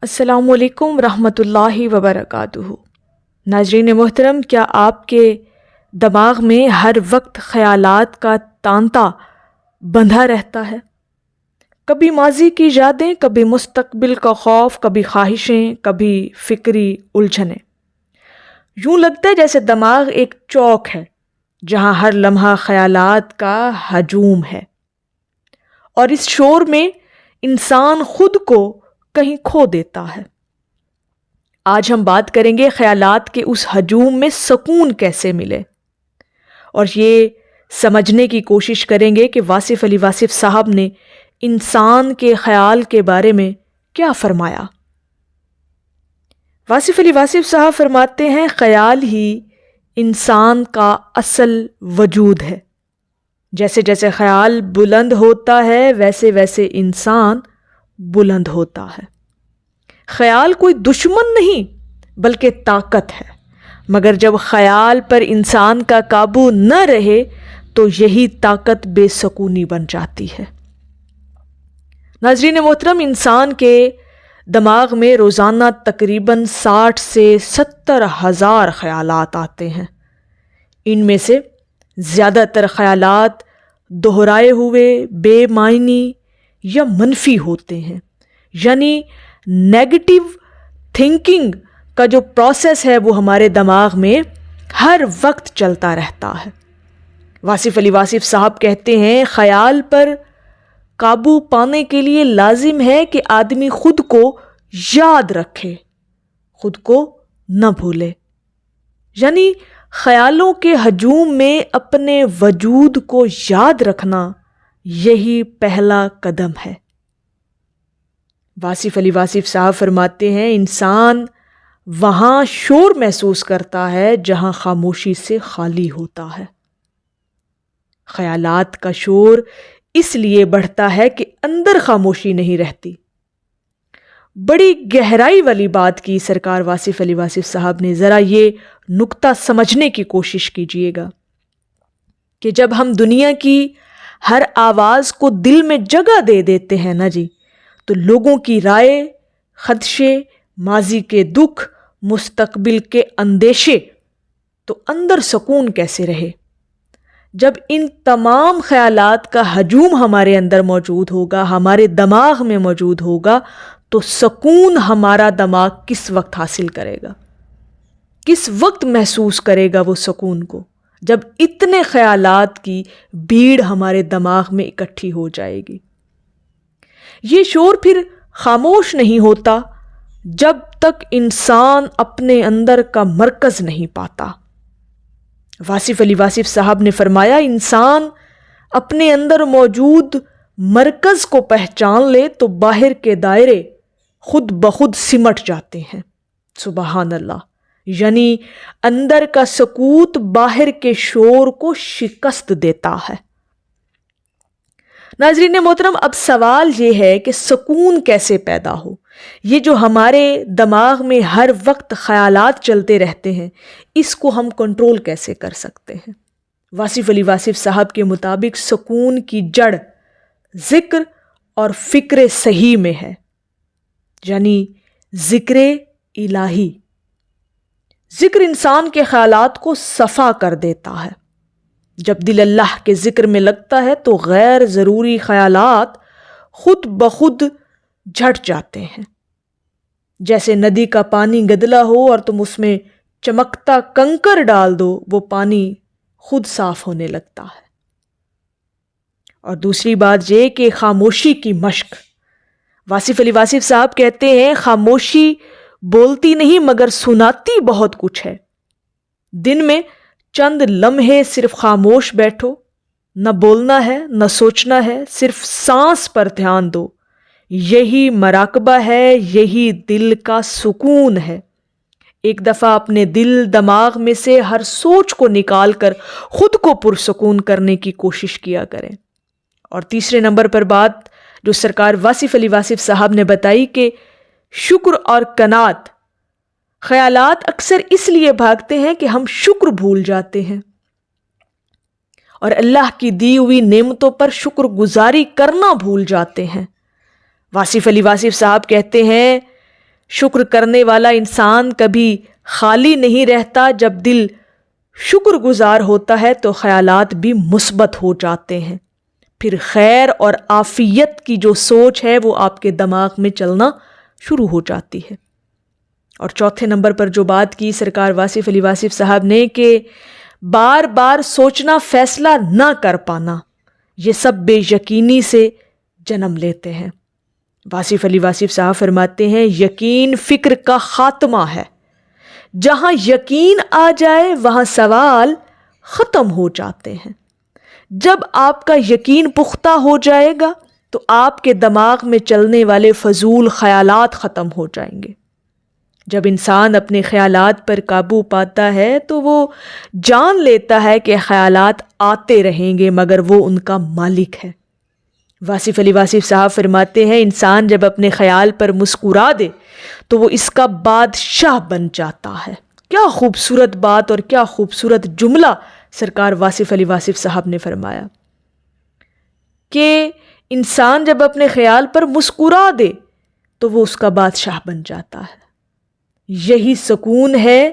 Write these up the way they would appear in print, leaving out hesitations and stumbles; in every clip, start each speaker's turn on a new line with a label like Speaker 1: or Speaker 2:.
Speaker 1: السلام علیکم ورحمۃ اللہ وبرکاتہ۔ ناظرین محترم، کیا آپ کے دماغ میں ہر وقت خیالات کا تانتا بندھا رہتا ہے؟ کبھی ماضی کی یادیں، کبھی مستقبل کا خوف، کبھی خواہشیں، کبھی فکری الجھنیں۔ یوں لگتا ہے جیسے دماغ ایک چوک ہے جہاں ہر لمحہ خیالات کا ہجوم ہے، اور اس شور میں انسان خود کو کہیں کھو دیتا ہے۔ آج ہم بات کریں گے خیالات کے اس ہجوم میں سکون کیسے ملے، اور یہ سمجھنے کی کوشش کریں گے کہ واصف علی واصف صاحب نے انسان کے خیال کے بارے میں کیا فرمایا۔ واصف علی واصف صاحب فرماتے ہیں، خیال ہی انسان کا اصل وجود ہے۔ جیسے جیسے خیال بلند ہوتا ہے ویسے ویسے انسان بلند ہوتا ہے۔ خیال کوئی دشمن نہیں بلکہ طاقت ہے، مگر جب خیال پر انسان کا قابو نہ رہے تو یہی طاقت بے سکونی بن جاتی ہے۔ ناظرین محترم، انسان کے دماغ میں روزانہ تقریباً 60 سے 70 ہزار خیالات آتے ہیں۔ ان میں سے زیادہ تر خیالات دہرائے ہوئے، بے معنی یا منفی ہوتے ہیں، یعنی نیگیٹو تھنکنگ کا جو پروسیس ہے وہ ہمارے دماغ میں ہر وقت چلتا رہتا ہے۔ واصف علی واصف صاحب کہتے ہیں، خیال پر قابو پانے کے لیے لازم ہے کہ آدمی خود کو یاد رکھے، خود کو نہ بھولے، یعنی خیالوں کے ہجوم میں اپنے وجود کو یاد رکھنا یہی پہلا قدم ہے۔ واصف علی واصف صاحب فرماتے ہیں، انسان وہاں شور محسوس کرتا ہے جہاں خاموشی سے خالی ہوتا ہے۔ خیالات کا شور اس لیے بڑھتا ہے کہ اندر خاموشی نہیں رہتی۔ بڑی گہرائی والی بات کی سرکار واصف علی واصف صاحب نے، ذرا یہ نکتہ سمجھنے کی کوشش کیجئے گا کہ جب ہم دنیا کی ہر آواز کو دل میں جگہ دے دیتے ہیں نا جی، تو لوگوں کی رائے، خدشے، ماضی کے دکھ، مستقبل کے اندیشے، تو اندر سکون کیسے رہے؟ جب ان تمام خیالات کا ہجوم ہمارے اندر موجود ہوگا، ہمارے دماغ میں موجود ہوگا، تو سکون ہمارا دماغ کس وقت حاصل کرے گا؟ کس وقت محسوس کرے گا وہ سکون کو؟ جب اتنے خیالات کی بھیڑ ہمارے دماغ میں اکٹھی ہو جائے گی۔ یہ شور پھر خاموش نہیں ہوتا جب تک انسان اپنے اندر کا مرکز نہیں پاتا۔ واصف علی واصف صاحب نے فرمایا، انسان اپنے اندر موجود مرکز کو پہچان لے تو باہر کے دائرے خود بخود سمٹ جاتے ہیں۔ سبحان اللہ! یعنی اندر کا سکوت باہر کے شور کو شکست دیتا ہے۔ ناظرین محترم، اب سوال یہ ہے کہ سکون کیسے پیدا ہو؟ یہ جو ہمارے دماغ میں ہر وقت خیالات چلتے رہتے ہیں، اس کو ہم کنٹرول کیسے کر سکتے ہیں؟ واصف علی واصف صاحب کے مطابق سکون کی جڑ ذکر اور فکر صحیح میں ہے، یعنی ذکر الہی۔ ذکر انسان کے خیالات کو صفا کر دیتا ہے۔ جب دل اللہ کے ذکر میں لگتا ہے تو غیر ضروری خیالات خود بخود جھٹ جاتے ہیں۔ جیسے ندی کا پانی گدلا ہو اور تم اس میں چمکتا کنکر ڈال دو، وہ پانی خود صاف ہونے لگتا ہے۔ اور دوسری بات یہ کہ خاموشی کی مشق۔ واصف علی واصف صاحب کہتے ہیں، خاموشی بولتی نہیں مگر سناتی بہت کچھ ہے۔ دن میں چند لمحے صرف خاموش بیٹھو، نہ بولنا ہے نہ سوچنا ہے، صرف سانس پر دھیان دو، یہی مراقبہ ہے، یہی دل کا سکون ہے۔ ایک دفعہ اپنے دل دماغ میں سے ہر سوچ کو نکال کر خود کو پرسکون کرنے کی کوشش کیا کریں۔ اور تیسرے نمبر پر بات جو سرکار واصف علی واصف صاحب نے بتائی کہ شکر اور قناعت۔ خیالات اکثر اس لیے بھاگتے ہیں کہ ہم شکر بھول جاتے ہیں اور اللہ کی دی ہوئی نعمتوں پر شکر گزاری کرنا بھول جاتے ہیں۔ واصف علی واصف صاحب کہتے ہیں، شکر کرنے والا انسان کبھی خالی نہیں رہتا. جب دل شکر گزار ہوتا ہے تو خیالات بھی مثبت ہو جاتے ہیں. پھر خیر اور عافیت کی جو سوچ ہے وہ آپ کے دماغ میں چلنا شروع ہو جاتی ہے. اور چوتھے نمبر پر جو بات کی سرکار واصف علی واصف صاحب نے کہ بار بار سوچنا فیصلہ نہ کر پانا، یہ سب بے یقینی سے جنم لیتے ہیں. واصف علی واصف صاحب فرماتے ہیں یقین فکر کا خاتمہ ہے. جہاں یقین آ جائے وہاں سوال ختم ہو جاتے ہیں. جب آپ کا یقین پختہ ہو جائے گا تو آپ کے دماغ میں چلنے والے فضول خیالات ختم ہو جائیں گے. جب انسان اپنے خیالات پر قابو پاتا ہے تو وہ جان لیتا ہے کہ خیالات آتے رہیں گے مگر وہ ان کا مالک ہے. واصف علی واصف صاحب فرماتے ہیں انسان جب اپنے خیال پر مسکرا دے تو وہ اس کا بادشاہ بن جاتا ہے. کیا خوبصورت بات اور کیا خوبصورت جملہ سرکار واصف علی واصف صاحب نے فرمایا کہ انسان جب اپنے خیال پر مسکرا دے تو وہ اس کا بادشاہ بن جاتا ہے. یہی سکون ہے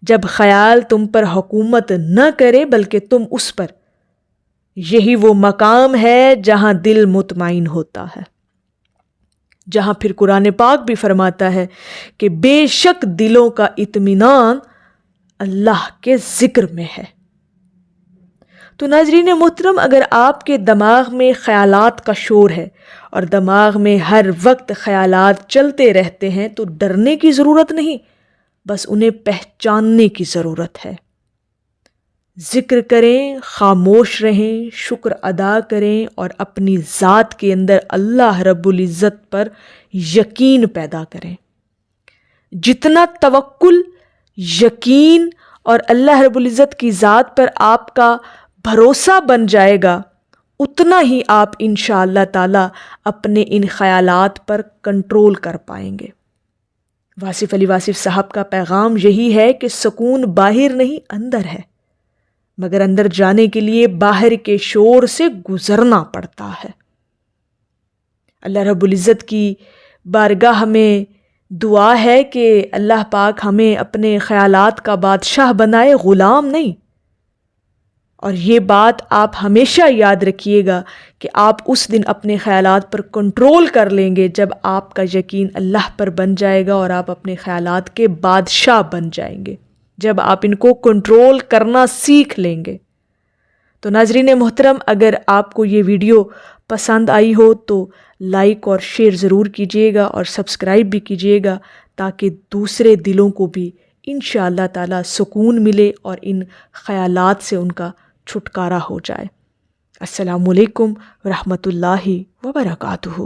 Speaker 1: جب خیال تم پر حکومت نہ کرے بلکہ تم اس پر. یہی وہ مقام ہے جہاں دل مطمئن ہوتا ہے، جہاں پھر قرآن پاک بھی فرماتا ہے کہ بے شک دلوں کا اطمینان اللہ کے ذکر میں ہے. تو ناظرین محترم، اگر آپ کے دماغ میں خیالات کا شور ہے اور دماغ میں ہر وقت خیالات چلتے رہتے ہیں تو ڈرنے کی ضرورت نہیں، بس انہیں پہچاننے کی ضرورت ہے. ذکر کریں، خاموش رہیں، شکر ادا کریں اور اپنی ذات کے اندر اللہ رب العزت پر یقین پیدا کریں. جتنا توکل، یقین اور اللہ رب العزت کی ذات پر آپ کا بھروسہ بن جائے گا اتنا ہی آپ انشاءاللہ تعالی اپنے ان خیالات پر کنٹرول کر پائیں گے. واصف علی واصف صاحب کا پیغام یہی ہے کہ سکون باہر نہیں اندر ہے، مگر اندر جانے کے لیے باہر کے شور سے گزرنا پڑتا ہے. اللہ رب العزت کی بارگاہ میں دعا ہے کہ اللہ پاک ہمیں اپنے خیالات کا بادشاہ بنائے، غلام نہیں. اور یہ بات آپ ہمیشہ یاد رکھیے گا کہ آپ اس دن اپنے خیالات پر کنٹرول کر لیں گے جب آپ کا یقین اللہ پر بن جائے گا اور آپ اپنے خیالات کے بادشاہ بن جائیں گے، جب آپ ان کو کنٹرول کرنا سیکھ لیں گے. تو ناظرین محترم، اگر آپ کو یہ ویڈیو پسند آئی ہو تو لائک اور شیئر ضرور کیجیے گا اور سبسکرائب بھی کیجیے گا تاکہ دوسرے دلوں کو بھی انشاءاللہ تعالی سکون ملے اور ان خیالات سے ان کا چھٹکارا ہو جائے. السلام علیکم ورحمۃ اللہ وبرکاتہ.